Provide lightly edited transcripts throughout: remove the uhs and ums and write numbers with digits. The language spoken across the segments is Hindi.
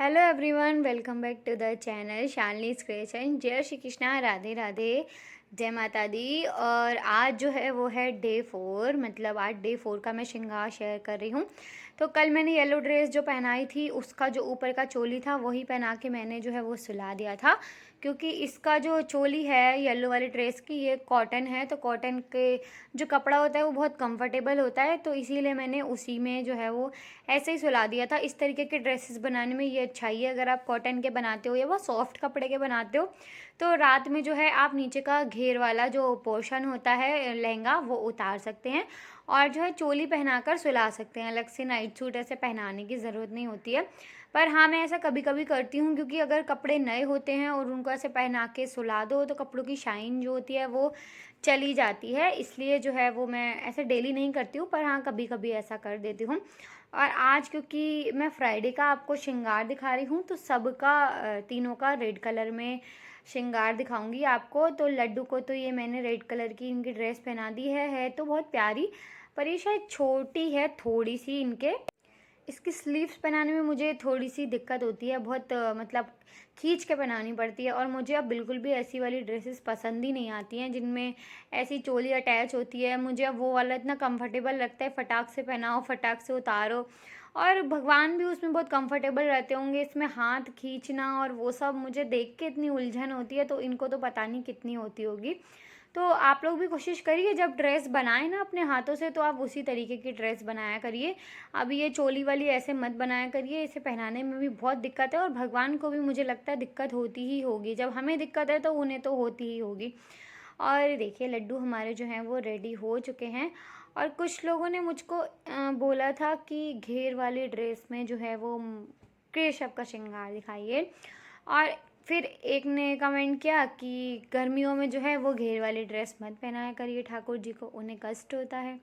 Hello everyone, welcome back to the channel Shalini's creation. Jai Shri Krishna, Radhe Radhe, जय माता दी। और आज जो है वो है डे 4, मतलब आज डे 4 का मैं श्रृंगार शेयर कर रही हूँ। तो कल मैंने येलो ड्रेस जो पहनाई थी उसका जो ऊपर का चोली था वही पहना के मैंने जो है वो सुला दिया था, क्योंकि इसका जो चोली है येलो वाली ड्रेस की ये कॉटन है। तो कॉटन के जो कपड़ा होता है वो बहुत कंफर्टेबल होता है, तो इसीलिए मैंने उसी में जो है वो ऐसे ही सुला दिया था। इस तरीके के ड्रेसेस बनाने में ये अच्छाई है, अगर आप कॉटन के बनाते हो या वो सॉफ्ट कपड़े के बनाते हो तो रात में जो है आप नीचे का घेर वाला जो पोर्शन होता है लहंगा वो उतार सकते हैं और जो है चोली पहनाकर सुला सकते हैं। अलग से नाइट सूट ऐसे पहनाने की ज़रूरत नहीं होती है। पर हाँ, मैं ऐसा कभी कभी करती हूँ, क्योंकि अगर कपड़े नए होते हैं और उनको ऐसे पहना के सुला दो तो कपड़ों की शाइन जो होती है वो चली जाती है। इसलिए जो है वो मैं ऐसे डेली नहीं करती हूँ, पर हाँ कभी कभी ऐसा कर देती हूँ। और आज क्योंकि मैं फ्राइडे का आपको श्रृंगार दिखा रही हूँ तो सबका तीनों का रेड कलर में श्रृंगार दिखाऊंगी आपको। तो लड्डू को तो ये मैंने रेड कलर की इनकी ड्रेस पहना दी है तो बहुत प्यारी, पर ये शायद छोटी है थोड़ी सी इनके। इसकी स्लीव्स पहनाने में मुझे थोड़ी सी दिक्कत होती है, बहुत मतलब खींच के पहनानी पड़ती है। और मुझे अब बिल्कुल भी ऐसी वाली ड्रेसेस पसंद ही नहीं आती हैं जिनमें ऐसी चोली अटैच होती है। मुझे अब वो वाला इतना कंफर्टेबल लगता है, फटाक से पहनाओ फटाक से उतारो। और भगवान भी उसमें बहुत कंफर्टेबल रहते होंगे, इसमें हाथ खींचना और वो सब मुझे देख के इतनी उलझन होती है, तो इनको तो पता नहीं कितनी होती होगी। तो आप लोग भी कोशिश करिए जब ड्रेस बनाएं ना अपने हाथों से तो आप उसी तरीके की ड्रेस बनाया करिए। अब ये चोली वाली ऐसे मत बनाया करिए, इसे पहनाने में भी बहुत दिक्कत है और भगवान को भी मुझे लगता है दिक्कत होती ही होगी। जब हमें दिक्कत है तो उन्हें तो होती ही होगी। और देखिए लड्डू हमारे जो हैं वो रेडी हो चुके हैं। और कुछ लोगों ने मुझको बोला था कि घेर वाली ड्रेस में जो है वो केशव का श्रृंगार दिखाइए। और फिर एक ने कमेंट किया कि गर्मियों में जो है वो घेर वाली ड्रेस मत पहनाया करिए ठाकुर जी को, उन्हें कष्ट होता है।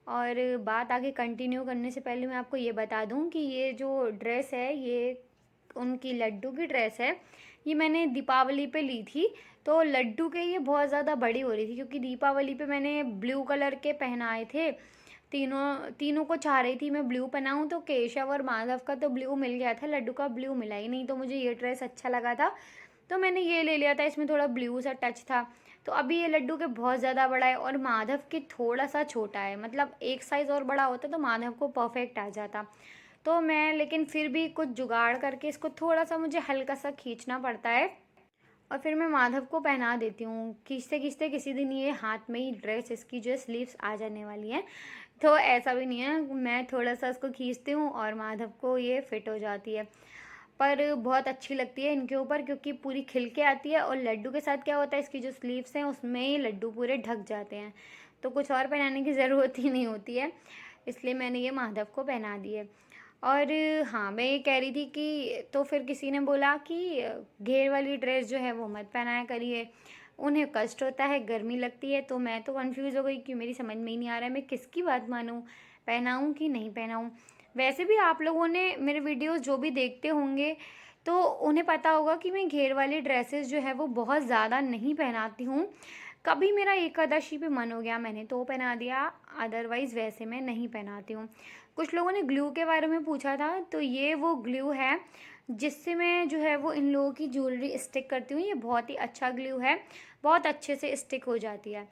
और बात आगे कंटिन्यू करने से पहले मैं आपको ये बता दूं कि ये जो ड्रेस है ये उनकी लड्डू की ड्रेस है। ये मैंने दीपावली पे ली थी। तो लड्डू के ये बहुत ज़्यादा बड़ी हो रही थी, क्योंकि दीपावली पे मैंने ब्लू कलर के पहनाए थे। तीनों तीनों को चाह रही थी मैं ब्लू पहनाऊँ, तो केशव और माधव का तो ब्लू मिल गया था, लड्डू का ब्लू मिला ही नहीं। तो मुझे ये ड्रेस अच्छा लगा था तो मैंने ये ले लिया था, इसमें थोड़ा ब्लू सा टच था। तो अभी ये लड्डू के बहुत ज़्यादा बड़ा है और माधव के थोड़ा सा छोटा है, मतलब एक साइज़ और बड़ा होता तो माधव को परफेक्ट आ जाता। तो मैं लेकिन फिर भी कुछ जुगाड़ करके इसको थोड़ा सा मुझे हल्का सा खींचना पड़ता है और फिर मैं माधव को पहना देती हूँ। खींचते खींचते किसी दिन ये हाथ में ही ड्रेस इसकी जो स्लीव्स आ जाने वाली हैं। तो ऐसा भी नहीं है, मैं थोड़ा सा इसको खींचती हूँ और माधव को ये फिट हो जाती है। पर बहुत अच्छी लगती है इनके ऊपर, क्योंकि पूरी खिल के आती है। और लड्डू के साथ क्या होता है, इसकी जो स्लीव्स हैं उसमें ही लड्डू पूरे ढक जाते हैं, तो कुछ और पहनाने की ज़रूरत ही नहीं होती है। इसलिए मैंने ये माधव को पहना दी है। और हाँ, मैं ये कह रही थी कि तो फिर किसी ने बोला कि घेर वाली ड्रेस जो है वो मत पहनाया करिए, उन्हें कष्ट होता है, गर्मी लगती है। तो मैं तो कंफ्यूज हो गई कि मेरी समझ में ही नहीं आ रहा है मैं किसकी बात मानूं, पहनाऊं कि नहीं पहनाऊं। वैसे भी आप लोगों ने मेरे वीडियोस जो भी देखते होंगे तो उन्हें पता होगा कि मैं घेर वाली ड्रेसेस जो है वो बहुत ज़्यादा नहीं पहनाती हूँ। कभी मेरा एकादशी पे मन हो गया मैंने तो पहना दिया, अदरवाइज़ वैसे मैं नहीं पहनाती हूँ। कुछ लोगों ने ग्लू के बारे में पूछा था, तो ये वो ग्लू है जिससे मैं जो है वो इन लोगों की ज्वेलरी स्टिक करती हूँ। ये बहुत ही अच्छा ग्लू है, बहुत अच्छे से स्टिक हो जाती है।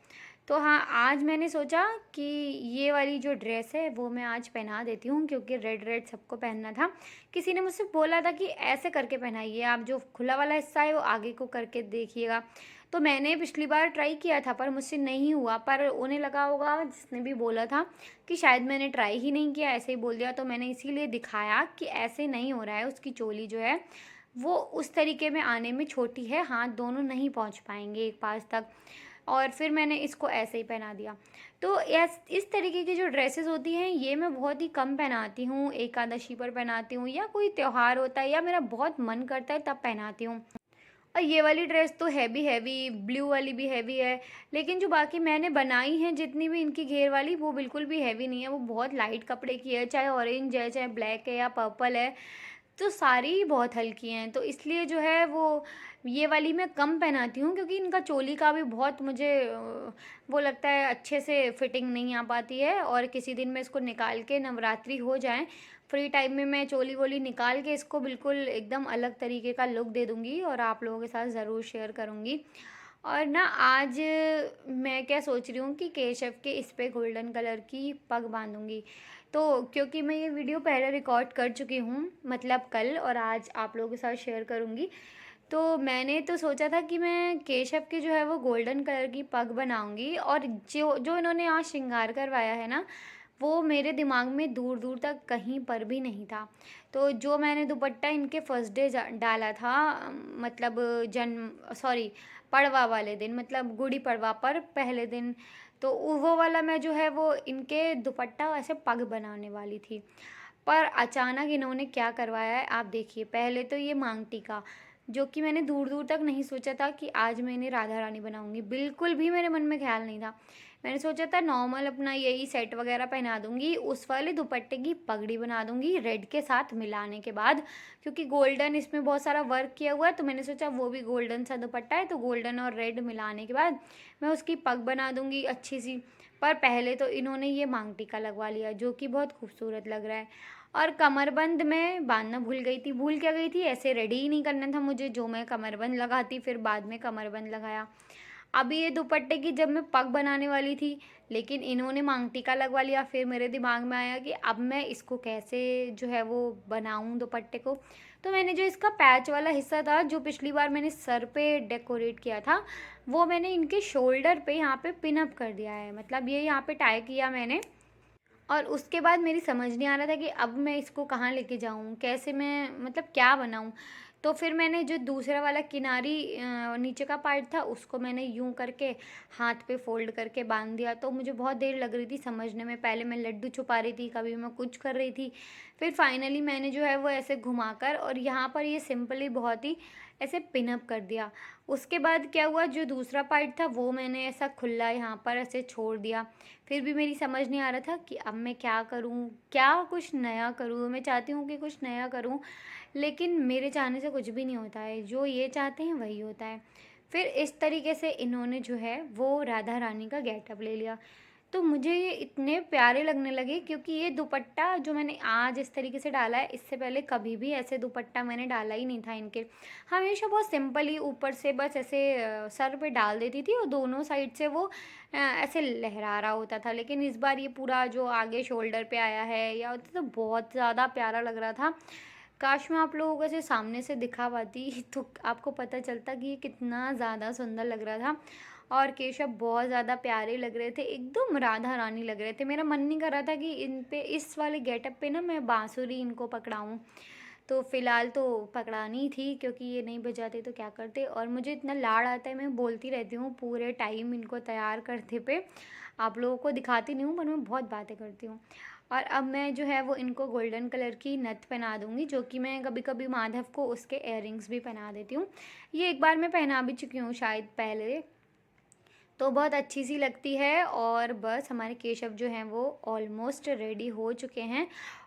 तो हाँ, आज मैंने सोचा कि ये वाली जो ड्रेस है वो मैं आज पहना देती हूँ, क्योंकि रेड रेड सबको पहनना था। किसी ने मुझसे बोला था कि ऐसे करके पहनाइए, आप जो खुला वाला हिस्सा है वो आगे को करके देखिएगा। तो मैंने पिछली बार ट्राई किया था पर मुझसे नहीं हुआ, पर उन्हें लगा होगा जिसने भी बोला था कि शायद मैंने ट्राई ही नहीं किया, ऐसे ही बोल दिया। तो मैंने इसीलिए दिखाया कि ऐसे नहीं हो रहा है। उसकी चोली जो है वो उस तरीके में आने में छोटी है, हाथ दोनों नहीं पहुंच पाएंगे एक पास तक। और फिर मैंने इसको ऐसे ही पहना दिया। तो इस तरीके की जो ड्रेसेस होती हैं ये मैं बहुत ही कम पहनाती हूँ, एकादशी पर पहनाती हूँ या कोई त्यौहार होता है या मेरा बहुत मन करता है तब पहनाती हूँ। और ये वाली ड्रेस तो हैवी हैवी, ब्लू वाली भी हैवी है। लेकिन जो बाकी मैंने बनाई हैं जितनी भी इनकी घेर वाली, वो बिल्कुल भी हैवी नहीं है, वो बहुत लाइट कपड़े की है। चाहे ऑरेंज है, चाहे ब्लैक है या पर्पल है, तो सारी ही बहुत हल्की हैं। तो इसलिए जो है वो ये वाली मैं कम पहनाती हूँ, क्योंकि इनका चोली का भी बहुत मुझे वो लगता है अच्छे से फिटिंग नहीं आ पाती है। और किसी दिन मैं इसको निकाल के, नवरात्रि हो जाए फ्री टाइम में मैं चोली वोली निकाल के इसको बिल्कुल एकदम अलग तरीके का लुक दे दूँगी और आप लोगों के साथ ज़रूर शेयर करूँगी। और ना आज मैं क्या सोच रही हूँ कि केशव के इस पे गोल्डन कलर की पग बांधूँगी। तो क्योंकि मैं ये वीडियो पहले रिकॉर्ड कर चुकी हूँ, मतलब कल, और आज आप लोगों के साथ शेयर करूँगी। तो मैंने तो सोचा था कि मैं केशव की जो है वो गोल्डन कलर की पग बनाऊँगी, और जो जो इन्होंने आज श्रृंगार करवाया है ना, वो मेरे दिमाग में दूर-दूर तक कहीं पर भी नहीं था। तो जो मैंने दुपट्टा इनके फर्स्ट डे डाला था, मतलब पड़वा वाले दिन, मतलब गुड़ी पड़वा पर पहले दिन, तो वो वाला मैं जो है वो इनके दुपट्टा ऐसे पग बनाने वाली थी। पर अचानक इन्होंने क्या करवाया है आप देखिए। पहले तो ये मांग टीका, जो कि मैंने दूर दूर तक नहीं सोचा था कि आज मैं इन्हें राधा रानी बनाऊंगी, बिल्कुल भी मेरे मन में ख्याल नहीं था। मैंने सोचा था नॉर्मल अपना यही सेट वगैरह पहना दूंगी, उस वाले दुपट्टे की पगड़ी बना दूंगी रेड के साथ मिलाने के बाद, क्योंकि गोल्डन इसमें बहुत सारा वर्क किया हुआ है, तो मैंने सोचा वो भी गोल्डन सा दुपट्टा है, तो गोल्डन और रेड मिलाने के बाद मैं उसकी पग बना दूंगी अच्छी सी। पर पहले तो इन्होंने ये मांग टीका लगवा लिया, जो कि बहुत खूबसूरत लग रहा है। और कमरबंद मैं बांधना भूल गई थी। भूल क्या गई थी, ऐसे रेडी ही नहीं करना था मुझे, जो मैं कमरबंद लगाती फिर बाद में कमरबंद लगाया। अभी ये दुपट्टे की जब मैं पग बनाने वाली थी, लेकिन इन्होंने मांग टीका लगवा लिया। फिर मेरे दिमाग में आया कि अब मैं इसको कैसे जो है वो बनाऊं दुपट्टे को। तो मैंने जो इसका पैच वाला हिस्सा था, जो पिछली बार मैंने सर पे डेकोरेट किया था, वो मैंने इनके शोल्डर पे यहाँ पे पिन अप कर दिया है, मतलब ये यहाँ पे टाई किया मैंने। और उसके बाद मेरी समझ नहीं आ रहा था कि अब मैं इसको कहाँ लेके जाऊँ, कैसे मैं, मतलब क्या बनाऊँ। तो फिर मैंने जो दूसरा वाला किनारी नीचे का पार्ट था, उसको मैंने यूं करके हाथ पे फोल्ड करके बांध दिया। तो मुझे बहुत देर लग रही थी समझने में, पहले मैं लड्डू छुपा रही थी, कभी मैं कुछ कर रही थी। फिर फाइनली मैंने जो है वो ऐसे घुमाकर और यहाँ पर ये सिंपली बहुत ही ऐसे पिनअप कर दिया। उसके बाद क्या हुआ, जो दूसरा पार्ट था वो मैंने ऐसा खुला यहाँ पर ऐसे छोड़ दिया। फिर भी मेरी समझ नहीं आ रहा था कि अब मैं क्या करूँ, क्या कुछ नया करूँ। मैं चाहती हूँ कि कुछ नया करूँ, लेकिन मेरे चाहने से कुछ भी नहीं होता है, जो ये चाहते हैं वही होता है। फिर इस तरीके से इन्होंने जो है वो राधा रानी का गेटअप ले लिया। तो मुझे ये इतने प्यारे लगने लगे, क्योंकि ये दुपट्टा जो मैंने आज इस तरीके से डाला है, इससे पहले कभी भी ऐसे दुपट्टा मैंने डाला ही नहीं था इनके। हमेशा बहुत सिंपल ही ऊपर से बस ऐसे सर पे डाल देती थी, और दोनों साइड से वो ऐसे लहरा रहा होता था। लेकिन इस बार ये पूरा जो आगे शोल्डर पे आया है या होता, तो बहुत ज़्यादा प्यारा लग रहा था। काश मैं आप लोगों को ऐसे सामने से दिखा पाती तो आपको पता चलता कि ये कितना ज़्यादा सुंदर लग रहा था। और केशव बहुत ज़्यादा प्यारे लग रहे थे, एकदम राधा रानी लग रहे थे। मेरा मन नहीं कर रहा था कि इन पे, इस वाले गेटअप पे ना, मैं बांसुरी इनको पकड़ाऊँ। तो फ़िलहाल तो पकड़ानी थी, क्योंकि ये नहीं बजाते तो क्या करते। और मुझे इतना लाड़ आता है, मैं बोलती रहती हूँ पूरे टाइम इनको तैयार करते पे। आप लोगों को दिखाती नहीं हूँ, पर मैं बहुत बातें करती हूँ। और अब मैं जो है वो इनको गोल्डन कलर की नथ पहना दूँगी, जो कि मैं कभी कभी माधव को उसके इयररिंग्स भी पहना देती हूँ। ये एक बार मैं पहना भी चुकी हूँ शायद पहले, तो बहुत अच्छी सी लगती है। और बस हमारे केशव जो हैं वो ऑलमोस्ट रेडी हो चुके हैं।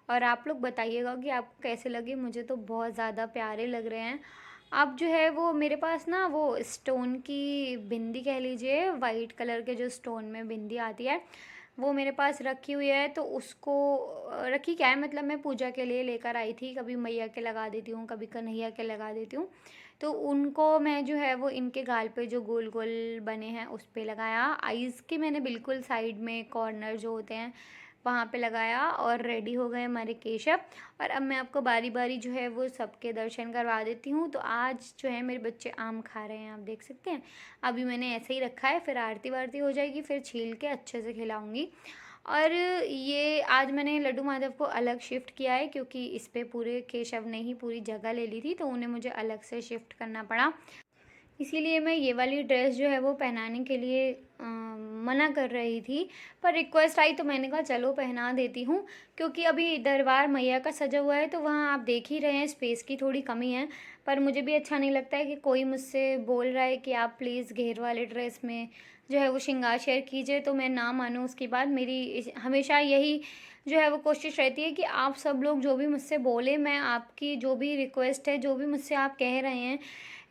और आप लोग बताइएगा कि आपको कैसे लगे, मुझे तो बहुत ज़्यादा प्यारे लग रहे हैं। अब जो है वो मेरे पास ना वो स्टोन की बिंदी कह लीजिए, वाइट कलर के जो स्टोन में बिंदी आती है, वो मेरे पास रखी हुई है। तो उसको रखी क्या है, मतलब मैं पूजा के लिए लेकर आई थी, कभी मैया के लगा देती हूँ, कभी कन्हैया के लगा देती हूँ। तो उनको मैं जो है वो इनके गाल पे जो गोल गोल बने हैं उस पे लगाया। आईज़ के मैंने बिल्कुल साइड में कॉर्नर जो होते हैं वहाँ पे लगाया, और रेडी हो गए हमारे केशव। और अब मैं आपको बारी बारी जो है वो सबके दर्शन करवा देती हूँ। तो आज जो है मेरे बच्चे आम खा रहे हैं, आप देख सकते हैं। अभी मैंने ऐसे ही रखा है, फिर आरती वारती हो जाएगी, फिर छील के अच्छे से खिलाऊंगी। और ये आज मैंने लड्डू माधव को अलग शिफ्ट किया है, क्योंकि इस पे पूरे केशव ने ही पूरी जगह ले ली थी, तो उन्हें मुझे अलग से शिफ्ट करना पड़ा। इसीलिए मैं ये वाली ड्रेस जो है वो पहनाने के लिए मना कर रही थी। पर रिक्वेस्ट आई तो मैंने कहा चलो पहना देती हूँ, क्योंकि अभी दरबार मैया का सजा हुआ है, तो वहाँ आप देख ही रहे हैं स्पेस की थोड़ी कमी है। पर मुझे भी अच्छा नहीं लगता है कि कोई मुझसे बोल रहा है कि आप प्लीज़ घेर वाले ड्रेस में जो है वो श्रृंगार शेयर कीजिए, तो मैं ना मानूँ। उसके बाद मेरी हमेशा यही जो है वो कोशिश रहती है कि आप सब लोग जो भी मुझसे बोले, मैं आपकी जो भी रिक्वेस्ट है, जो भी मुझसे आप कह रहे हैं,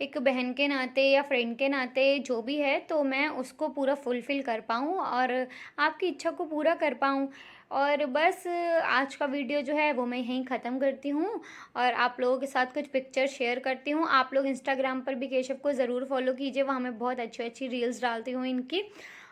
एक बहन के नाते या फ्रेंड के नाते जो भी है, तो मैं उसको पूरा फुलफ़िल कर पाऊँ और आपकी इच्छा को पूरा कर पाऊँ। और बस आज का वीडियो जो है वो मैं यहीं ख़त्म करती हूँ और आप लोगों के साथ कुछ पिक्चर शेयर करती हूँ। आप लोग इंस्टाग्राम पर भी केशव को ज़रूर फॉलो कीजिए, वहाँ मैं बहुत अच्छी-अच्छी रील्स डालती हूँ इनकी।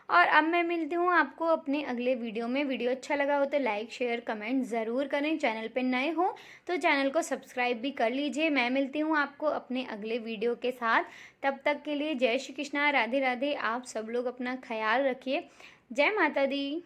और अब मैं मिलती हूँ आपको अपने अगले वीडियो में। वीडियो अच्छा लगा हो तो लाइक, शेयर, कमेंट ज़रूर करें। चैनल पे नए हो तो चैनल को सब्सक्राइब भी कर लीजिए। मैं मिलती हूँ आपको अपने अगले वीडियो के साथ। तब तक के लिए जय श्री कृष्णा, राधे राधे। आप सब लोग अपना ख़याल रखिए। जय माता दी।